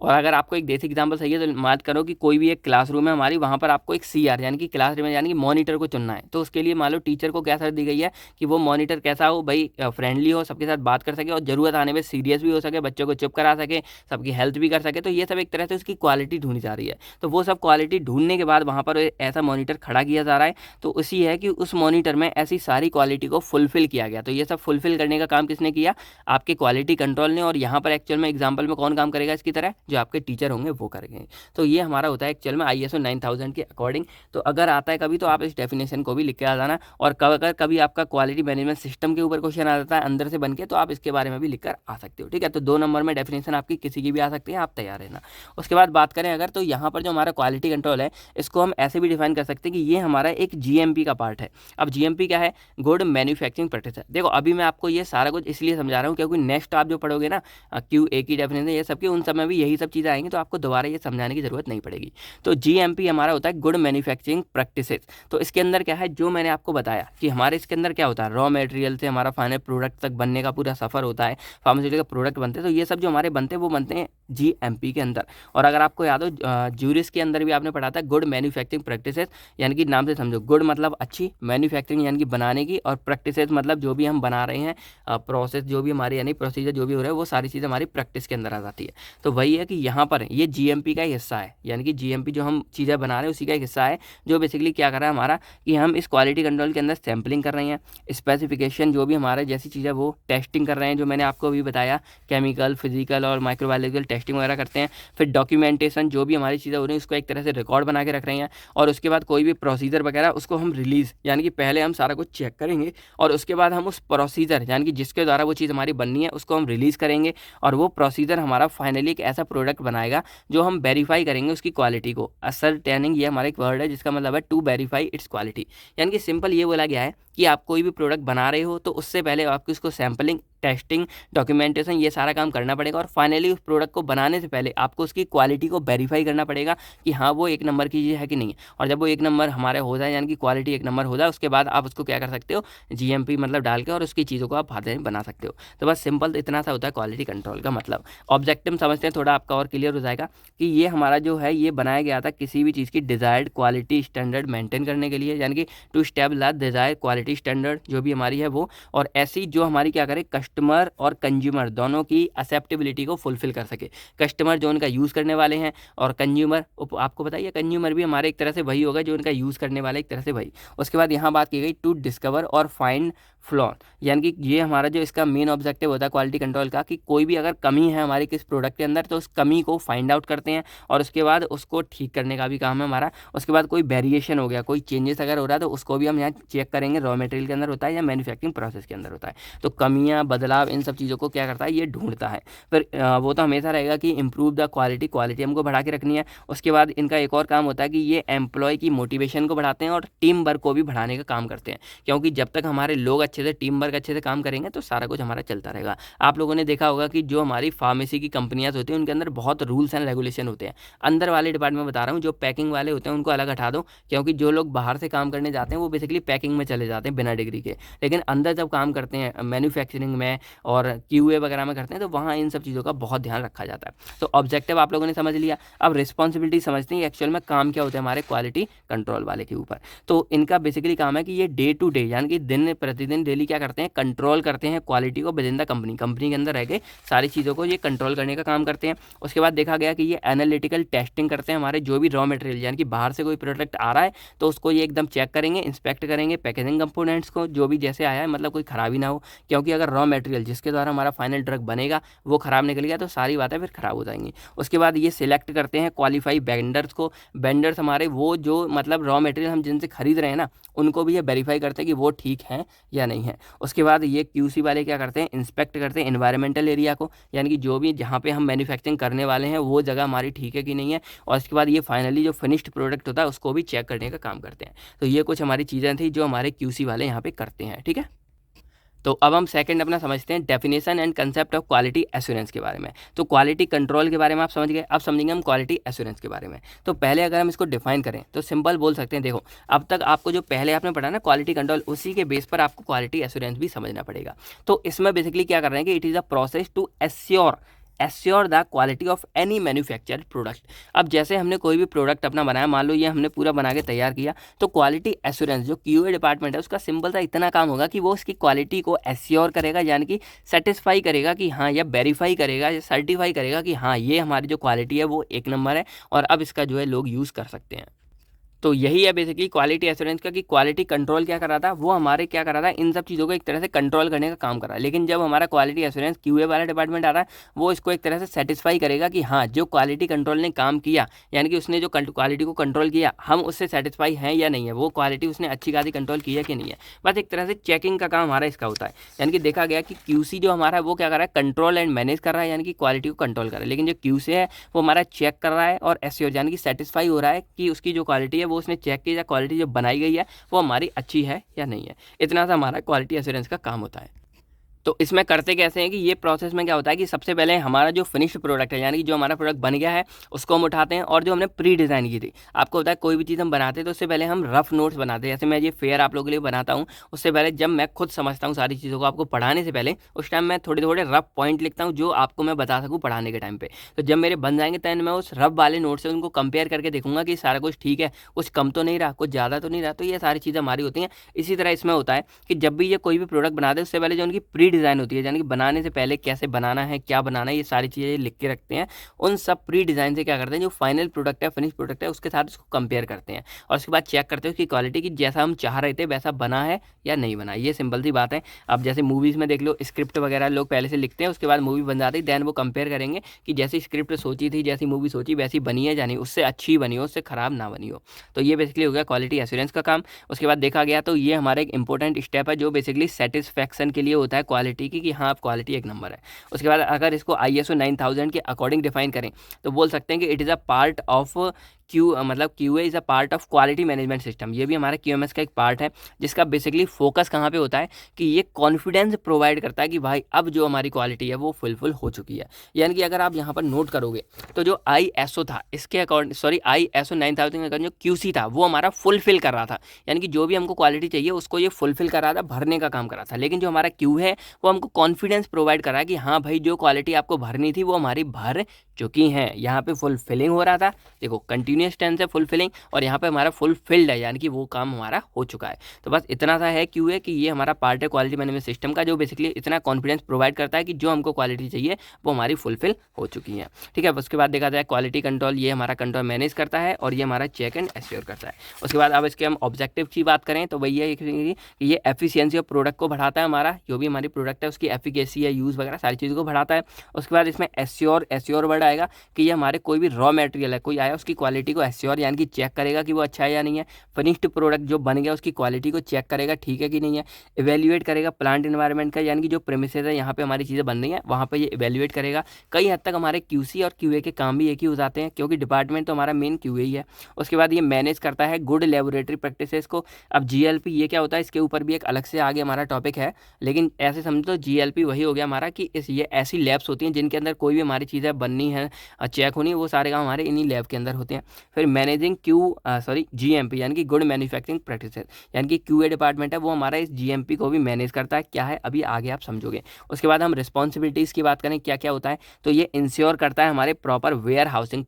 और अगर आपको एक देसी एग्जांपल चाहिए तो बात करो कि कोई भी एक क्लासरूम है हमारी, वहाँ पर आपको एक CR यानी कि क्लासरूम यानी कि मॉनिटर को चुनना है। तो उसके लिए मान लो टीचर को क्या शर्त दी गई है कि वो मॉनिटर कैसा हो, भाई फ्रेंडली हो, सबके साथ बात कर सके, और ज़रूरत आने पर सीरियस भी हो सके, बच्चों को चुप करा सके, सबकी हेल्थ भी कर सके। तो ये सब एक तरह से उसकी क्वालिटी ढूंढी जा रही है। तो वो सब क्वालिटी ढूंढने के बाद वहाँ पर ऐसा मॉनिटर खड़ा किया जा रहा है। तो उसी है कि उस मॉनिटर में ऐसी सारी क्वालिटी को फुलफिल किया गया। तो ये सब फुलफिल करने का काम किसने किया, आपके क्वालिटी कंट्रोल ने। और यहाँ पर एक्चुअल में एग्जाम्पल में कौन काम करेगा इसकी तरह, जो आपके टीचर होंगे वो करेंगे। तो ये हमारा होता है एक्चुअल में ISO 9000 के अकॉर्डिंग। तो अगर आता है कभी तो आप इस डेफिनेशन को भी लिख के आ जाना, और अगर कभी आपका क्वालिटी मैनेजमेंट सिस्टम के ऊपर क्वेश्चन आ जाता है अंदर से बन के, तो आप इसके बारे में भी लिख कर आ सकते हो। ठीक है, तो 2 नंबर में डेफिनेशन आपकी किसी की भी आ सकती है, आप तैयार रहना। उसके बाद बात करें अगर, तो यहाँ पर जो हमारा क्वालिटी कंट्रोल है इसको हम ऐसे भी डिफाइन कर सकते हैं कि ये हमारा एक GMP का पार्ट है। अब GMP क्या है, गुड मैन्युफैक्चरिंग प्रैक्टिस है। देखो अभी मैं आपको ये सारा कुछ इसलिए समझा रहा हूँ क्योंकि नेक्स्ट आप जो पढ़ोगे ना QA की डेफिनेशन ये सबकी, उन सब में भी यही सब चीज़ें आएंगी, तो आपको दोबारा ये समझाने की जरूरत नहीं पड़ेगी। तो GMP हमारा होता है गुड मैन्युफैक्चरिंग प्रैक्टिसेस। तो इसके अंदर क्या है, जो मैंने आपको बताया कि हमारे इसके अंदर क्या होता है, रॉ मटेरियल से हमारा फाइनल प्रोडक्ट तक बनने का पूरा सफर होता है, फार्मास्यूटिकल प्रोडक्ट बनते हैं। तो ये सब जो हमारे बनते हैं वो बनते हैं GMP के अंदर। और अगर आपको याद हो ज्यूरिस के अंदर भी आपने पढ़ा था गुड मैन्युफैक्चरिंग प्रैक्टिसेस, यानी कि नाम से समझो, गुड मतलब अच्छी, मैन्युफैक्चरिंग यानी कि बनाने की, और प्रैक्टिसेस मतलब जो भी हम बना रहे हैं, प्रोसेस जो भी हमारी यानी प्रोसीजर जो भी हो रहा है वो सारी चीज़ें हमारी प्रैक्टिस के अंदर आ जाती है। तो वही है कि यहाँ पर ये GMP का ही हिस्सा है, यानी कि GMP जो हम चीज़ें बना रहे हैं उसी का एक हिस्सा है, जो बेसिकली क्या कर रहा है हमारा कि हम इस क्वालिटी कंट्रोल के अंदर सैम्पलिंग कर रहे हैं, स्पेसिफिकेशन जो भी हमारे जैसी चीज़ें वो टेस्टिंग कर रहे हैं, जो मैंने आपको अभी बताया, केमिकल, फिजिकल और माइक्रोबायोलॉजिकल टेस्टिंग वगैरह करते हैं। फिर डॉक्यूमेंटेशन जो भी हमारी चीज़ें हो रही हैं उसको एक तरह से रिकॉर्ड बना के रख रहे हैं, और उसके बाद कोई भी प्रोसीजर वगैरह उसको हम रिलीज़, यानी कि पहले हम सारा कुछ चेक करेंगे और उसके बाद हम उस प्रोसीजर यानी कि जिसके द्वारा वो चीज़ हमारी बननी है उसको हम रिलीज़ करेंगे, और वो प्रोसीजर हमारा फाइनली एक ऐसा प्रोडक्ट बनाएगा जो हम वेरीफाई करेंगे उसकी क्वालिटी को। असरटेनिंग ये हमारा एक वर्ड है जिसका मतलब है टू वेरीफाई इट्स क्वालिटी। यानी कि सिंपल ये बोला गया है कि आप कोई भी प्रोडक्ट बना रहे हो तो उससे पहले आपकी उसको सैम्पलिंग टेस्टिंग, डॉक्यूमेंटेशन, ये सारा काम करना पड़ेगा। और फाइनली उस प्रोडक्ट को बनाने से पहले आपको उसकी क्वालिटी को वेरीफाई करना पड़ेगा कि हाँ वो एक नंबर की चीज़ है कि नहीं है। और जब वो एक नंबर हमारे हो जाए, यानी कि क्वालिटी एक नंबर हो जाए, उसके बाद आप उसको क्या कर सकते हो, GMP मतलब डाल के और उसकी चीज़ों को आप हाथ बना सकते हो। तो बस सिंपल इतना सा होता है क्वालिटी कंट्रोल का मतलब। ऑब्जेक्टिव समझते हैं, थोड़ा आपका और क्लियर हो जाएगा कि ये हमारा जो है ये बनाया गया था किसी भी चीज़ की डिज़ायर्ड क्वालिटी स्टैंडर्ड मेंटेन करने के लिए, यानी कि to stabilise desired quality standard जो भी हमारी है वो, और ऐसी जो हमारी क्या करे कस्टमर और कंज्यूमर दोनों की एक्सेप्टेबिलिटी को फुलफिल कर सके। कस्टमर जो उनका यूज़ करने वाले हैं, और कंज्यूमर आपको बताइए कंज्यूमर भी हमारे एक तरह से वही होगा जो उनका यूज़ करने वाले एक तरह से वही। उसके बाद यहाँ बात की गई टू डिस्कवर और फाइंड फ्लॉ, यानी कि ये हमारा जो इसका मेन ऑब्जेक्टिव होता है क्वालिटी कंट्रोल का, कि कोई भी अगर कमी है हमारी किस प्रोडक्ट के अंदर तो उस कमी को फाइंड आउट करते हैं और उसके बाद उसको ठीक करने का भी काम है हमारा। उसके बाद कोई वेरिएशन हो गया, कोई चेंजेस अगर हो रहा है तो उसको भी हम यहाँ चेक करेंगे, रॉ मटेरियल के अंदर होता है या मैन्युफैक्चरिंग प्रोसेस के अंदर होता है। तो कमियाँ, बदलाव, इन सब चीज़ों को क्या करता है ये ढूंढता है। फिर वो तो हमेशा रहेगा कि इम्प्रूव द क्वालिटी हमको बढ़ा के रखनी है। उसके बाद इनका एक और काम होता है कि ये एम्प्लॉय की मोटिवेशन को बढ़ाते हैं और टीम वर्क को भी बढ़ाने का काम करते हैं, क्योंकि जब तक हमारे लोग अच्छे से टीम वर्क अच्छे से काम करेंगे तो सारा कुछ हमारा चलता रहेगा। आप लोगों ने देखा होगा कि जो हमारी फार्मेसी की कंपनियां होती हैं उनके अंदर बहुत रूल्स एंड रेगुलेशन होते हैं। अंदर वाले डिपार्टमेंट बता रहा हूँ, जो पैकिंग वाले होते हैं उनको अलग हटा दो, क्योंकि जो लोग बाहर से काम करने जाते हैं वो बेसिकली पैकिंग में चले जाते हैं बिना डिग्री के, लेकिन अंदर जब काम करते हैं मैन्युफैक्चरिंग में और QA वगैरह में करते हैं तो वहाँ इन सब चीज़ों का बहुत ध्यान रखा जाता है। तो ऑब्जेक्टिव आप लोगों ने समझ लिया। अब रिस्पॉन्सिबिलिटी समझते हैं एक्चुअल में काम क्या होता है हमारे क्वालिटी कंट्रोल वाले के ऊपर। तो इनका बेसिकली काम है कि ये डे टू डे यानी कि दिन प्रतिदिन डेली क्या करते हैं, कंट्रोल करते हैं क्वालिटी को विद इन द कंपनी के अंदर रह के सारी चीज़ों को ये कंट्रोल करने का काम करते हैं। उसके बाद देखा गया कि ये एनालिटिकल टेस्टिंग करते हैं हमारे जो भी रॉ मटेरियल, यानी कि बाहर से कोई प्रोडक्ट आ रहा है तो उसको ये एकदम चेक करेंगे, इंस्पेक्ट करेंगे पैकेजिंग कंपोनेंट्स को, जो भी जैसे आया है मतलब कोई खराबी ना हो, क्योंकि अगर रॉ मटेरियल जिसके द्वारा हमारा फाइनल ड्रग बनेगा वो खराब निकल गया तो सारी बातें फिर खराब हो जाएंगी। उसके बाद ये सिलेक्ट करते हैं क्वालिफाई वेंडर्स को। वेंडर्स हमारे वो जो मतलब रॉ मटेरियल हम जिनसे खरीद रहे हैं ना, उनको भी ये वेरीफाई करते हैं कि वो ठीक है या नहीं है। उसके बाद ये QC वाले क्या करते हैं, इंस्पेक्ट करते हैं एनवायरमेंटल एरिया को, यानी कि जो भी जहाँ पे हम मैन्युफैक्चरिंग करने वाले हैं वो जगह हमारी ठीक है कि नहीं है। और उसके बाद ये फाइनली जो फिनिश्ड प्रोडक्ट होता है उसको भी चेक करने का काम करते हैं। तो ये कुछ हमारी चीज़ें थी जो हमारे QC वाले यहाँ पे करते हैं, ठीक है। तो अब हम सेकंड अपना समझते हैं definition and concept of quality assurance के बारे में। तो क्वालिटी कंट्रोल के बारे में आप समझ गए, अब समझेंगे हम क्वालिटी एश्योरेंस के बारे में। तो पहले अगर हम इसको डिफाइन करें तो सिंपल बोल सकते हैं, देखो अब तक आपको जो पहले आपने पढ़ा ना क्वालिटी कंट्रोल, उसी के बेस पर आपको क्वालिटी एश्योरेंस भी समझना पड़ेगा। तो इसमें बेसिकली क्या कर रहे हैं कि it is a process to assure the quality of any manufactured product. अब जैसे हमने कोई भी प्रोडक्ट अपना बनाया, मान लो ये हमने पूरा बना के तैयार किया, तो क्वालिटी एश्योरेंस जो QA डिपार्टमेंट है उसका सिंपल सा इतना काम होगा कि वो उसकी क्वालिटी को एश्योर करेगा, यानी कि सेटिस्फाई करेगा कि हाँ, या वेरीफाई करेगा या सर्टिफाई करेगा कि हाँ ये हमारी जो क्वालिटी है वो एक नंबर है और अब इसका जो है लोग यूज़ कर सकते हैं। तो यही है बेसिकली क्वालिटी एश्योरेंस का, कि क्वालिटी कंट्रोल क्या कर रहा था, वो हमारे क्या कर रहा था, इन सब चीज़ों को एक तरह से कंट्रोल करने का काम कर रहा है। लेकिन जब हमारा क्वालिटी एश्योरेंस QA वाला डिपार्टमेंट आ रहा है, वो इसको एक तरह से सेटिस्फाई करेगा कि हाँ जो क्वालिटी कंट्रोल ने काम किया, यानी कि उसने जो क्वालिटी को कंट्रोल किया, हम उससे सेटिस्फाई हैं या नहीं है, वो क्वालिटी उसने अच्छी खासी कंट्रोल की है कि नहीं है। बस एक तरह से चेकिंग का काम हमारा इसका होता है। यानी कि देखा गया कि QC जो हमारा है वो क्या कर रहा है, कंट्रोल एंड मैनेज कर रहा है, यानी कि क्वालिटी को कंट्रोल कर रहा है। लेकिन जो QC है वो हमारा चेक कर रहा है और एश्योर यानी कि सेटिस्फाई हो रहा है कि उसकी जो क्वालिटी है वो उसने चेक की, क्वालिटी जो बनाई गई है वो हमारी अच्छी है या नहीं है। इतना सा हमारा क्वालिटी एश्योरेंस का काम होता है। तो इसमें करते कैसे हैं कि ये प्रोसेस में क्या होता है कि सबसे पहले हमारा जो फिनिश्ड प्रोडक्ट है, यानी कि जो हमारा प्रोडक्ट बन गया है उसको हम उठाते हैं, और जो हमने प्री डिज़ाइन की थी, आपको होता है कोई भी चीज़ हम बनाते हैं तो उससे पहले हम रफ नोट्स बनाते हैं। जैसे मैं ये फेयर आप लोगों के लिए बनाता हूँ, उससे पहले जब मैं खुद समझता हूँ सारी चीज़ों को आपको पढ़ाने से पहले, उस टाइम मैं थोड़े थोड़े रफ पॉइंट लिखता हूँ जो आपको मैं बता सकूँ पढ़ाने के टाइम पर। तो जब मेरे बन जाएंगे तब मैं उस रफ वाले नोट से उनको कंपेयर करके देखूंगा कि सारा कुछ ठीक है, कुछ कम तो नहीं रहा, कुछ ज़्यादा तो नहीं रहा। तो ये सारी चीज़ें हमारी होती हैं। इसी तरह इसमें होता है कि जब भी ये कोई भी प्रोडक्ट बनाते हैं उससे पहले जो उनकी प्री डिज़ाइन होती है, यानी कि बनाने से पहले कैसे बनाना है, क्या बनाना है, ये सारी चीज़ें लिख के रखते हैं। उन सब प्री डिज़ाइन से क्या करते हैं, जो फाइनल प्रोडक्ट है, फिनिश प्रोडक्ट है, उसके साथ उसको कंपेयर करते हैं और उसके बाद चेक करते हैं उसकी क्वालिटी की जैसा हम चाह रहे थे वैसा बना है या नहीं बना। ये सिंपल सी बात है। अब जैसे मूवीज़ में देख लो, स्क्रिप्ट वगैरह लोग पहले से लिखते हैं, उसके बाद मूवी बन जाती है, दैन वो कंपेयर करेंगे कि जैसी स्क्रिप्ट सोची थी, जैसी मूवी सोची वैसी बनी है या नहीं, उससे अच्छी बनी हो, उससे ख़राब ना बनी हो। तो ये बेसिकली हो गया क्वालिटी एश्योरेंस का काम। उसके बाद देखा गया तो ये हमारा एक इंपॉर्टेंट स्टेप है जो बेसिकली सेटिस्फैक्शन के लिए होता है क्वालिटी की, कि हाँ आप क्वालिटी एक नंबर है। उसके बाद अगर इसको ISO 9000 के अकॉर्डिंग डिफाइन करें तो बोल सकते हैं कि it is a part of मतलब QA is a part of quality management system. ये भी हमारा QMS का एक पार्ट है, जिसका बेसिकली फोकस कहाँ पे होता है कि ये कॉन्फिडेंस प्रोवाइड करता है कि भाई अब जो हमारी क्वालिटी है वो फुलफिल हो चुकी है। यानी कि अगर आप यहाँ पर नोट करोगे तो जो ISO था इसके अकॉर्डिंग, सॉरी ISO 9000 के अकॉर्डिंग जो QC था वो हमारा फुलफिल कर रहा था। यानी कि जो भी हमको क्वालिटी चाहिए उसको ये फुलफिल कर रहा था, भरने का काम कर रहा था। लेकिन जो हमारा Q है वो हमको कॉन्फिडेंस प्रोवाइड कर रहा है कि हाँ भाई जो क्वालिटी आपको भरनी थी वो हमारी भर चुकी हैं। यहाँ पे फुलफिलिंग हो रहा था, देखो कंटिन्यूस टेंस है फुलफिलिंग, और यहाँ पे हमारा फुलफिल्ड है, यानी कि वो काम हमारा हो चुका है। तो बस इतना सा है QA कि ये हमारा पार्ट है क्वालिटी मैनेजमेंट सिस्टम का, जो बेसिकली इतना कॉन्फिडेंस प्रोवाइड करता है कि जो हमको क्वालिटी चाहिए वो हमारी फुलफिल हो चुकी है। ठीक है, उसके बाद देखा जाए क्वालिटी कंट्रोल, ये हमारा कंट्रोल मैनेज करता है और ये हमारा चेक एंड एश्योर करता है। उसके बाद अब इसके हम ऑब्जेक्टिव की बात करें तो वही है कि ये एफिशिएंसी ऑफ प्रोडक्ट को बढ़ाता है, हमारा जो भी हमारी प्रोडक्ट है उसकी एफिकेसी या यूज़ वगैरह सारी चीज़ों को बढ़ाता है। उसके बाद इसमें एश्योर वर्ड आएगा कि ये हमारे कोई भी रॉ मटेरियल है, कोई आया उसकी क्वालिटी को एश्योर यानी कि चेक करेगा कि वो अच्छा है या नहीं है। फिनिश्ड प्रोडक्ट जो बन गया उसकी क्वालिटी को चेक करेगा ठीक है कि नहीं है। इवेल्युएट करेगा प्लांट एनवायरनमेंट का, यानी कि जो प्रेमिसेस है यहाँ पे हमारी चीज़ें बन रही हैं वहाँ पे ये इवेल्युएट करेगा। कई हद तक हमारे QC और QA के काम भी एक ही हो जाते हैं, क्योंकि डिपार्टमेंट तो हमारा मेन QA ही है। उसके बाद ये मैनेज करता है गुड लेबोरेटरी प्रैक्टिसेस को। अब GLP ये क्या होता है, इसके ऊपर भी एक अलग से आगे हमारा टॉपिक है, लेकिन ऐसे समझो GLP वही हो गया हमारा कि ये ऐसी लैब्स होती हैं जिनके अंदर कोई भी हमारी चीज़ें बननी है, चेक होनी, वो सारे काम हमारे इन्हीं लैब के अंदर होते हैं। फिर मैनेजिंग GMP यानी कि गुड मैन्युफैक्चरिंग प्रैक्टिसेस, यानी कि QA डिपार्टमेंट है वो हमारा इस GMP को भी मैनेज करता है। क्या है अभी आगे आप समझोगे। उसके बाद हम रिस्पॉन्सिबिलिटीज़ की बात करें क्या क्या होता है, तो ये इंश्योर करता है हमारे प्रॉपर वेयर हाउसिंग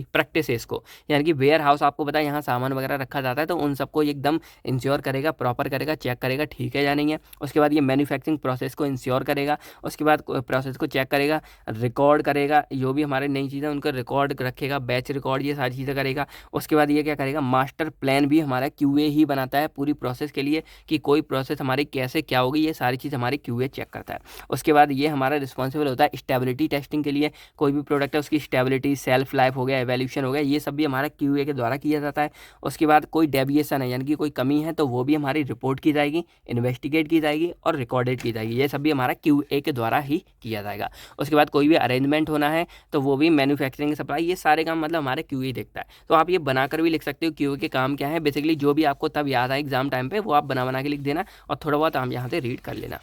प्रैक्टिसेस को, यानी कि वेयर हाउस आपको पता है यहाँ सामान वगैरह रखा जाता है, तो उन सबको एकदम इंश्योर करेगा, प्रॉपर करेगा, चेक करेगा ठीक है या नहीं है। उसके बाद ये मैन्युफैक्चरिंग प्रोसेस को इंश्योर करेगा, उसके बाद प्रोसेस को चेक करेगा, रिकॉर्ड करेगा, जो भी हमारे नई चीज़ें उनको रिकॉर्ड रखेगा, बैच रिकॉर्ड, ये सारी चीज़ें करेगा। उसके बाद ये क्या करेगा, मास्टर प्लान भी हमारा QA ही बनाता है पूरी प्रोसेस के लिए, कि कोई प्रोसेस हमारी कैसे क्या होगी, ये सारी चीज़ हमारी QA चेक करता है। उसके बाद ये हमारा रिस्पॉन्सिबल होता है स्टेबिलिटी टेस्टिंग के लिए, कोई भी प्रोडक्ट है उसकी स्टेबिलिटी, सेल्फ लाइफ हो गया, एवोल्यूशन हो गया, ये सब भी हमारा QA के द्वारा किया जाता है। उसके बाद कोई डेविएशन है यानी कि कोई कमी है तो वो भी हमारी रिपोर्ट की जाएगी, इन्वेस्टिगेट की जाएगी और रिकॉर्डेड की जाएगी, ये सब भी हमारा QA के द्वारा ही किया जाएगा। उसके बाद कोई भी अरेंजमेंट होना है तो वो भी मैन्युफैक्चरिंग सप्लाई, ये सारे काम मतलब हमारे QA देखता है। तो आप ये बनाकर भी लिख सकते हो QA के काम क्या है, बेसिकली जो भी आपको तब याद आए एग्जाम टाइम पे वो आप बना के लिख देना, और थोड़ा बहुत हम यहाँ से रीड कर लेना।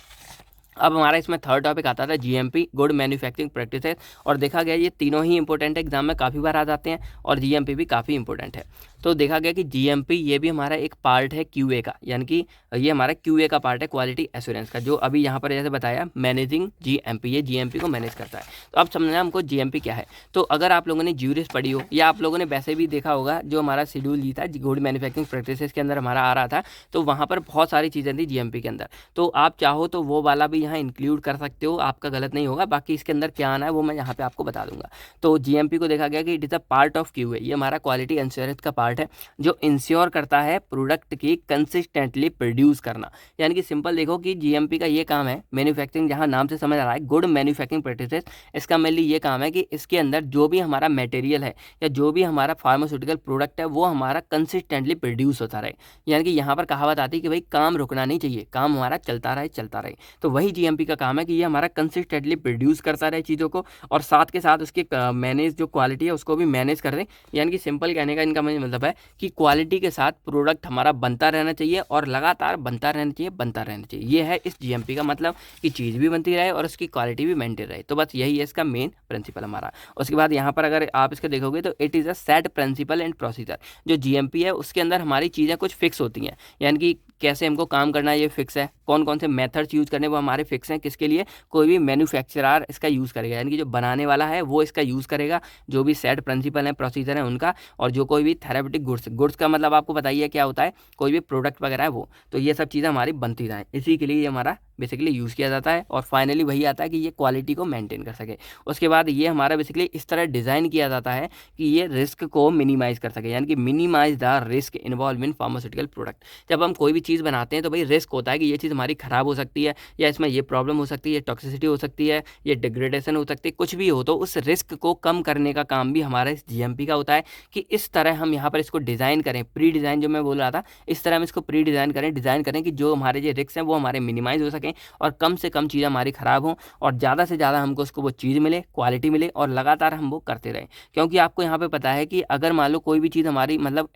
अब हमारा इसमें थर्ड टॉपिक आता था GMP गुड मैन्युफैक्चरिंग प्रैक्टिसेस, और देखा गया ये तीनों ही इंपॉर्टेंट है, एग्जाम में काफ़ी बार आ जाते हैं, और GMP भी काफ़ी इंपॉर्टेंट है। तो देखा गया कि GMP ये भी हमारा एक पार्ट है QA का, यानी कि ये हमारा QA का पार्ट है क्वालिटी एश्योरेंस का, जो अभी यहाँ पर जैसे बताया मैनेजिंग GMP, ये GMP को मैनेज करता है। तो अब समझना हमको GMP क्या है। तो अगर आप लोगों ने ज्यूरिस पढ़ी हो या आप लोगों ने वैसे भी देखा होगा, जो हमारा शेड्यूल जी था गुड मैन्युफैक्चरिंग प्रैक्टिसेस के अंदर हमारा आ रहा था, तो वहाँ पर बहुत सारी चीज़ें थी GMP के अंदर, तो आप चाहो तो वो वाला भी यहाँ इंक्लूड कर सकते हो, आपका गलत नहीं होगा। बाकी इसके अंदर क्या आना है वो मैं यहाँ पे आपको बता दूंगा। तो GMP को देखा गया कि it is a part of QA, ये हमारा क्वालिटी एश्योरेंस का पार्ट है, जो इंश्योर करता है प्रोडक्ट की कंसिस्टेंटली प्रोड्यूस करना। यानी कि सिंपल देखो कि GMP का ये काम है, मैन्युफैक्चरिंग जहाँ नाम से समझ आ रहा है गुड मैन्युफैक्चरिंग प्रैक्टिसेस, इसका मेनली ये काम है कि इसके अंदर जो भी हमारा मटेरियल है या जो भी हमारा फार्मास्यूटिकल प्रोडक्ट है वो हमारा कंसिस्टेंटली प्रोड्यूस होता रहे। यानी कि यहाँ पर कहावत आती है कि भाई काम रुकना नहीं चाहिए, काम हमारा चलता रहे। तो वही GMP का काम है कि ये हमारा कंसिस्टेंटली प्रोड्यूस करता रहे चीज़ों को, और साथ के साथ उसके मैनेज जो क्वालिटी है उसको भी मैनेज कर दें। यानी कि सिंपल कहने का इनका मतलब है कि क्वालिटी के साथ प्रोडक्ट हमारा बनता रहना चाहिए और लगातार बनता रहना चाहिए। ये है इस GMP का मतलब, कि चीज़ भी बनती रहे और उसकी क्वालिटी भी मेंटेन रहे। तो बस यही है इसका मेन प्रिंसिपल हमारा। उसके बाद यहाँ पर अगर आप इसको देखोगे तो it is a set principle and procedure. जो GMP है उसके अंदर हमारी चीज़ें कुछ फिक्स होती हैं, यानी कि कैसे हमको काम करना है ये फिक्स है, कौन कौन से मेथड्स यूज़ करने वो हमारे फिक्स हैं। किसके लिए, कोई भी मैन्युफैक्चरर इसका यूज़ करेगा, यानी कि जो बनाने वाला है वो इसका यूज़ करेगा, जो भी सेट प्रिंसिपल है, प्रोसीजर है उनका। और जो कोई भी थेरेपेटिक गुड्स का मतलब आपको बताइए क्या होता है, कोई भी प्रोडक्ट वगैरह है वो, तो ये सब चीज़ें हमारी बनती रहें, इसी के लिए ये हमारा बेसिकली यूज़ किया जाता है। और फाइनली वही आता है कि ये क्वालिटी को मेंटेन कर सके। उसके बाद ये हमारा बेसिकली इस तरह डिज़ाइन किया जाता है कि ये रिस्क को मिनिमाइज़ कर सके, यानी कि minimise the risk involve in pharmaceutical product. जब हम कोई भी चीज़ बनाते हैं तो भाई रिस्क होता है कि ये चीज़ हमारी ख़राब हो सकती है, या इसमें ये प्रॉब्लम हो सकती है, टॉक्सिसिटी हो सकती है, ये डिग्रेडेशन हो सकती है, कुछ भी हो। तो उस रिस्क को कम करने का काम भी हमारा इस जीएमपी का होता है कि इस तरह हम यहाँ पर इसको डिज़ाइन करें, प्री डिज़ाइन जो मैं बोल रहा था, इस तरह हम इसको प्री डिज़ाइन करें कि जो हमारे जो रिस्क हैं वो हमारे मिनिमाइज़ हो सकें और कम से कम चीज़ें हमारी ख़राब हों और ज़्यादा से ज़्यादा हमको उसको वो चीज़ मिले, क्वालिटी मिले और लगातार हम वो करते रहें। क्योंकि आपको यहाँ पे पता है कि अगर मान लो कोई भी चीज़ हमारी मतलब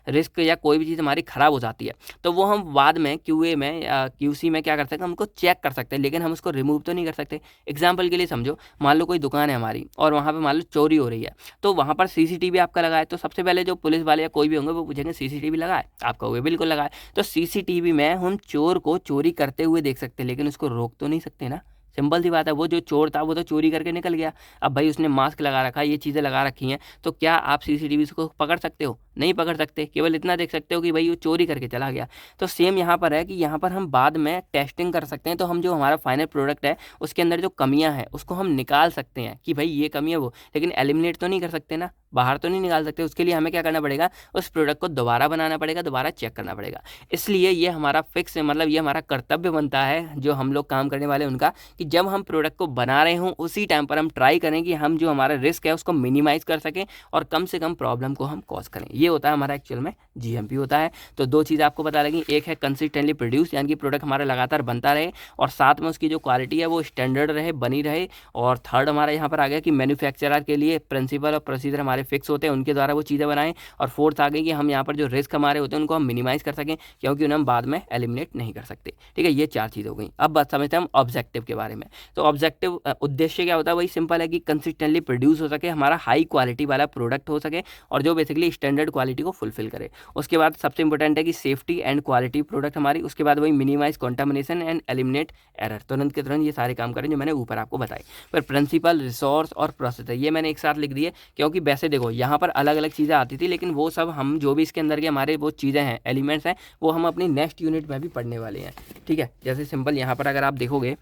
रिस्क या कोई भी चीज़ हमारी ख़राब हो जाती है तो वो हम बाद में क्यूए में या क्यूसी में क्या कर सकते हैं, हम उसको चेक कर सकते हैं, लेकिन हम उसको रिमूव तो नहीं कर सकते। एग्जाम्पल के लिए समझो, मान लो कोई दुकान है हमारी और वहाँ पे मान लो चोरी हो रही है, तो वहाँ पर सीसीटीवी आपका लगा है, तो सबसे पहले जो पुलिस वाले या कोई भी होंगे वो पूछेंगे सीसीटीवी लगा है, आप कहोगे बिल्कुल लगा है। तो सीसीटीवी में हम चोर को चोरी करते हुए देख सकते हैं, लेकिन उसको रोक तो नहीं सकते ना। सिंपल सी बात है, वो जो चोर था वो तो चोरी करके निकल गया। अब भाई उसने मास्क लगा रखा है, ये चीज़ें लगा रखी हैं, तो क्या आप सीसीटीवी को पकड़ सकते हो? नहीं पकड़ सकते, केवल इतना देख सकते हो कि भाई वो चोरी करके चला गया। तो सेम यहाँ पर है कि यहाँ पर हम बाद में टेस्टिंग कर सकते हैं, तो हम जो हमारा फाइनल प्रोडक्ट है उसके अंदर जो कमियाँ हैं उसको हम निकाल सकते हैं कि भाई ये कमी है वो, लेकिन एलिमिनेट तो नहीं कर सकते ना, बाहर तो नहीं निकाल सकते। उसके लिए हमें क्या करना पड़ेगा, उस प्रोडक्ट को दोबारा बनाना पड़ेगा, दोबारा चेक करना पड़ेगा। इसलिए ये हमारा फिक्स मतलब ये हमारा कर्तव्य बनता है जो हम लोग काम करने वाले उनका, कि जब हम प्रोडक्ट को बना रहे हों उसी टाइम पर हम ट्राई करें कि हम जो हमारा रिस्क है उसको मिनिमाइज कर सकें और कम से कम प्रॉब्लम को हम कॉज करें। ये होता है हमारा एक्चुअल में जीएमपी होता है। तो दो चीज़ आपको पता लगी, एक है कंसिस्टेंटली प्रोड्यूस यानी कि प्रोडक्ट हमारा लगातार बनता रहे और साथ में उसकी जो क्वालिटी है वो स्टैंडर्ड रहे, बनी रहे। और थर्ड हमारा यहाँ पर आ गया कि मैन्युफैक्चरर के लिए प्रिंसिपल और प्रोसीजर हमारे फिक्स होते हैं, उनके द्वारा वो चीज़ें बनाएं। और फोर्थ आ गई कि हम यहाँ पर जो रिस्क हमारे होते हैं उनको हम मिनिमाइज कर सकें, क्योंकि उन्हें हम बाद में एलिमिनेट नहीं कर सकते। ठीक है, ये चार चीज़ हो गई। अब बात समझते हैं हम ऑब्जेक्टिव के बारे में। तो ऑब्जेक्टिव उद्देश्य क्या होता है, वही सिंपल है कि कंसिस्टेंटली प्रोड्यूस हो सके, हमारा हाई क्वालिटी वाला प्रोडक्ट हो सके और जो बेसिकली स्टैंडर्ड क्वालिटी को फुलफिल करे। उसके बाद सबसे इंपॉर्टेंट है कि सेफ्टी एंड क्वालिटी प्रोडक्ट हमारी। उसके बाद वही minimise contamination and eliminate error, तुरंत के तुरंत ये सारे काम करें जो मैंने ऊपर आपको बताए। पर प्रिंसिपल, रिसोर्स और प्रोसेस ये मैंने एक साथ लिख दिए, क्योंकि वैसे देखो यहाँ पर अलग अलग चीज़ें आती थी, लेकिन वो सब हम जो भी इसके अंदर के हमारे वो चीज़ें हैं, एलिमेंट्स हैं, वो हम अपनी नेक्स्ट यूनिट में भी पढ़ने वाले हैं। ठीक है, जैसे सिंपल यहाँ पर अगर आप देखोगे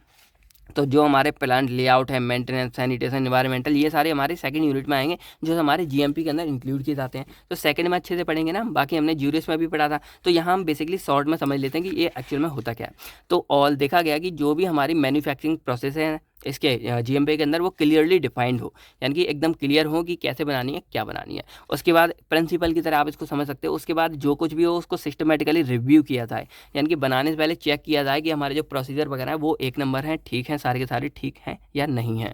तो जो हमारे प्लांट लेआउट है, मेंटेनेंस, सैनिटेशन, एनवायरमेंटल, ये सारे हमारे सेकंड यूनिट में आएंगे जो हमारे जीएमपी के अंदर इंक्लूड किए जाते हैं। तो सेकंड में अच्छे से पढ़ेंगे ना, बाकी हमने ज्यूरिस में भी पढ़ा था। तो यहाँ हम बेसिकली शॉर्ट में समझ लेते हैं कि ये एक्चुअल में होता क्या है। तो ऑल देखा गया कि जो भी हमारी मैन्युफैक्चरिंग प्रोसेस है इसके जीएमपी के अंदर वो क्लियरली डिफाइंड हो, यानी कि एकदम क्लियर हो कि कैसे बनानी है, क्या बनानी है। उसके बाद प्रिंसिपल की तरह आप इसको समझ सकते हो। उसके बाद जो कुछ भी हो उसको सिस्टमेटिकली रिव्यू किया जाए, यानी कि बनाने से पहले चेक किया जाए कि हमारे जो प्रोसीजर वगैरह है वो एक नंबर है, ठीक है, सारे के सारे ठीक हैं या नहीं है।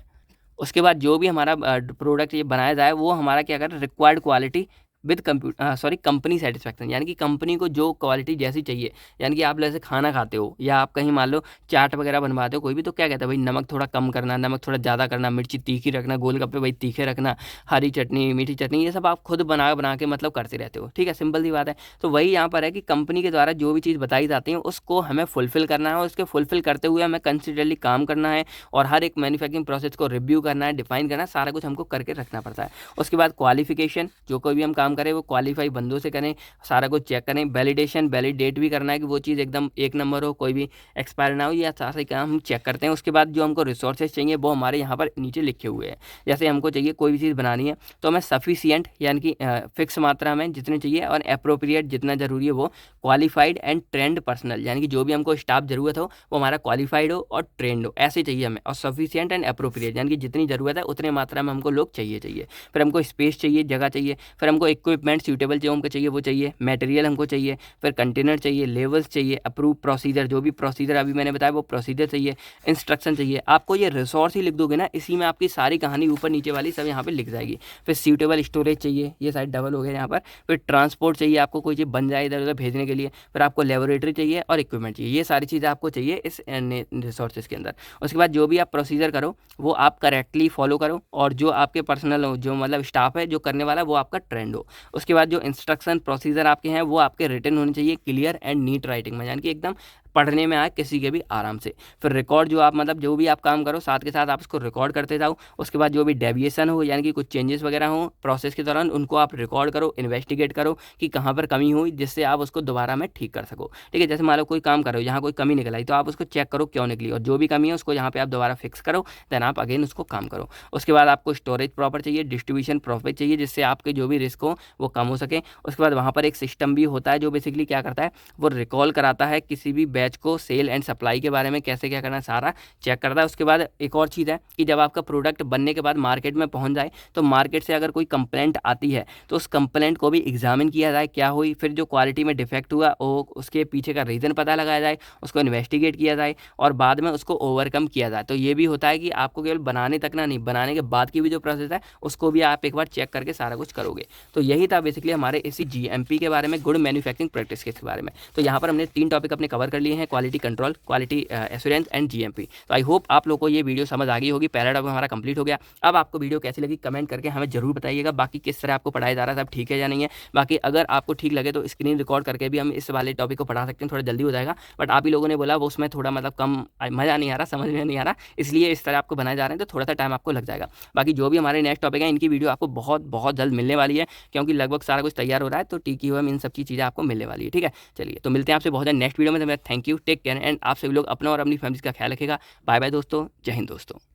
उसके बाद जो भी हमारा प्रोडक्ट ये बनाया जाए वो हमारा क्या करे, required quality with company satisfaction, यानी कि कंपनी को जो क्वालिटी जैसी चाहिए। यानी कि आप जैसे खाना खाते हो या आप कहीं मान लो चाट वगैरह बनवाते हो कोई भी, तो क्या कहता है भाई नमक थोड़ा कम करना, नमक थोड़ा ज़्यादा करना, मिर्ची तीखी रखना, गोलगप्पे भाई तीखे रखना, हरी चटनी, मीठी चटनी, ये सब आप खुद बना बना के मतलब करते रहते हो। ठीक है, सिंपल सी बात है। तो वही यहाँ पर है कि कंपनी के द्वारा जो भी चीज़ बताई जाती है उसको हमें फुलफिल करना है और उसके फुलफिल करते हुए हमें कंसिस्टेंटली काम करना है और हर एक मैन्युफैक्चरिंग प्रोसेस को रिव्यू करना है, डिफाइन करना है, सारा कुछ हमको करके रखना पड़ता है। उसके बाद क्वालिफिकेशन, जो कोई भी हम काम करें वो क्वालिफाई बंदों से करें, सारा कुछ चेक करें। वैलिडेशन, वैलिडेट भी करना है कि वो चीज़ एकदम एक नंबर हो, कोई भी एक्सपायर ना हो, या सारा काम हम चेक करते हैं। उसके बाद जो हमको रिसोर्सेज चाहिए वो हमारे यहाँ पर नीचे लिखे हुए हैं। जैसे हमको चाहिए कोई भी चीज़ बनानी है तो हमें सफिशिएंट यानी कि फिक्स मात्रा में जितने चाहिए और अप्रोप्रिएट जितना जरूरी है वो, क्वालिफाइड एंड ट्रेंड पर्सनल, यानी कि जो भी हमको स्टाफ जरूरत हो वो हमारा क्वालिफाइड हो और ट्रेंड हो, ऐसे चाहिए हमें। और सफिशिएंट एंड अप्रोप्रिएट यानी कि जितनी ज़रूरत है उतने मात्रा में हमको लोग चाहिए। फिर हमको स्पेस चाहिए, जगह चाहिए। फिर हमको इक्विपमेंट सूटेबल जो हमको चाहिए वो चाहिए, मटेरियल हमको चाहिए, फिर कंटेनर चाहिए, लेवल्स चाहिए, अप्रूव प्रोसीजर, जो भी प्रोसीजर अभी मैंने बताया वो प्रोसीजर चाहिए, इंस्ट्रक्शन चाहिए। आपको ये रिसोर्स ही लिख दोगे ना, इसी में आपकी सारी कहानी ऊपर नीचे वाली सब यहाँ पे लिख जाएगी। फिर सूटेबल स्टोरेज चाहिए, ये साइड डबल हो गया यहाँ पर। फिर ट्रांसपोर्ट चाहिए, आपको कोई चीज़ बन जाए इधर उधर भेजने के लिए। फिर आपको लेबोरेटरी चाहिए और इक्विपमेंट चाहिए, ये सारी चीज़ें आपको चाहिए इस रिसोर्सेज के अंदर। उसके बाद जो भी आप प्रोसीजर करो वो आप करेक्टली फॉलो करो, और जो आपके पर्सनल हो, जो मतलब स्टाफ है जो करने वाला, वो आपका ट्रेंड हो। उसके बाद जो इंस्ट्रक्शन प्रोसीजर आपके हैं वो आपके रिटन होने चाहिए, क्लियर एंड नीट राइटिंग में, यानी कि एकदम पढ़ने में आए किसी के भी आराम से। फिर रिकॉर्ड जो आप मतलब जो भी आप काम करो साथ के साथ आप उसको रिकॉर्ड करते जाओ। उसके बाद जो भी डेविएशन हो यानी कि कुछ चेंजेस वगैरह हो प्रोसेस के दौरान उनको आप रिकॉर्ड करो, इन्वेस्टिगेट करो कि कहाँ पर कमी हुई, जिससे आप उसको दोबारा में ठीक कर सको। ठीक है, जैसे मान लो कोई काम करो यहाँ कोई कमी निकल आई तो आप उसको चेक करो क्यों निकली, और जो भी कमी है उसको यहाँ पे आप दोबारा फिक्स करो, देन आप अगेन उसको काम करो। उसके बाद आपको स्टोरेज प्रॉपर चाहिए, डिस्ट्रीब्यूशन प्रॉपर चाहिए, जिससे आपके जो भी रिस्क हो वो कम हो सके। उसके बाद वहाँ पर एक सिस्टम भी होता है जो बेसिकली क्या करता है, वो रिकॉल कराता है किसी भी बैच को, सेल एंड सप्लाई के बारे में कैसे क्या करना है सारा चेक करता है। उसके बाद एक और चीज़ है कि जब आपका प्रोडक्ट बनने के बाद मार्केट में पहुंच जाए तो मार्केट से अगर कोई कंप्लेंट आती है तो उस कंप्लेंट को भी एग्जामिन किया जाए क्या हुई, फिर जो क्वालिटी में डिफेक्ट हुआ वो उसके पीछे का रीज़न पता लगाया जाए, उसको इन्वेस्टिगेट किया जाए और बाद में उसको ओवरकम किया जाए। तो ये भी होता है कि आपको केवल बनाने तक ना नहीं, बनाने के बाद की भी जो प्रोसेस है उसको भी आप एक बार चेक करके सारा कुछ करोगे। तो यही था बेसिकली हमारे इसी GMP के बारे में, गुड मैन्युफैक्चरिंग प्रैक्टिस के बारे में। तो यहाँ पर हमने 3 टॉपिक अपने कवर कर लिए हैं, quality control, quality assurance and GMP। तो आई होप आप लोगों को ये वीडियो समझ आ गई होगी। पहला टॉपिक हमारा कंप्लीट हो गया। अब आपको वीडियो कैसी लगी कमेंट करके हमें जरूर बताइएगा। बाकी किस तरह आपको पढ़ाया जा रहा है, सब ठीक है या नहीं है। बाकी अगर आपको ठीक लगे तो स्क्रीन रिकॉर्ड करके भी हम इस वाले टॉपिक को पढ़ा सकते हैं, थोड़ा जल्दी हो जाएगा। बट आप ही लोगों ने बोला वो उसमें थोड़ा मतलब कम मज़ा नहीं आ रहा, समझ में नहीं आ रहा, इसलिए इस तरह आपको बनाए जा रहे हैं, तो थोड़ा सा टाइम आपको लग जाएगा। बाकी जो भी हमारे नेक्स्ट टॉपिक है इनकी वीडियो आपको बहुत बहुत जल्द मिलने वाली है, क्योंकि लगभग सारा कुछ तैयार हो रहा है, तो टीकी हुआ इन सब की चीज़ें आपको मिलने वाली है। ठीक है, चलिए तो मिलते हैं आपसे बहुत जल्द नेक्स्ट वीडियो में। तो मैं thank you, take care and आप सभी लोग अपना और अपनी फैमिली का ख्याल रखेगा। बाय बाय दोस्तों, जय हिंद दोस्तों।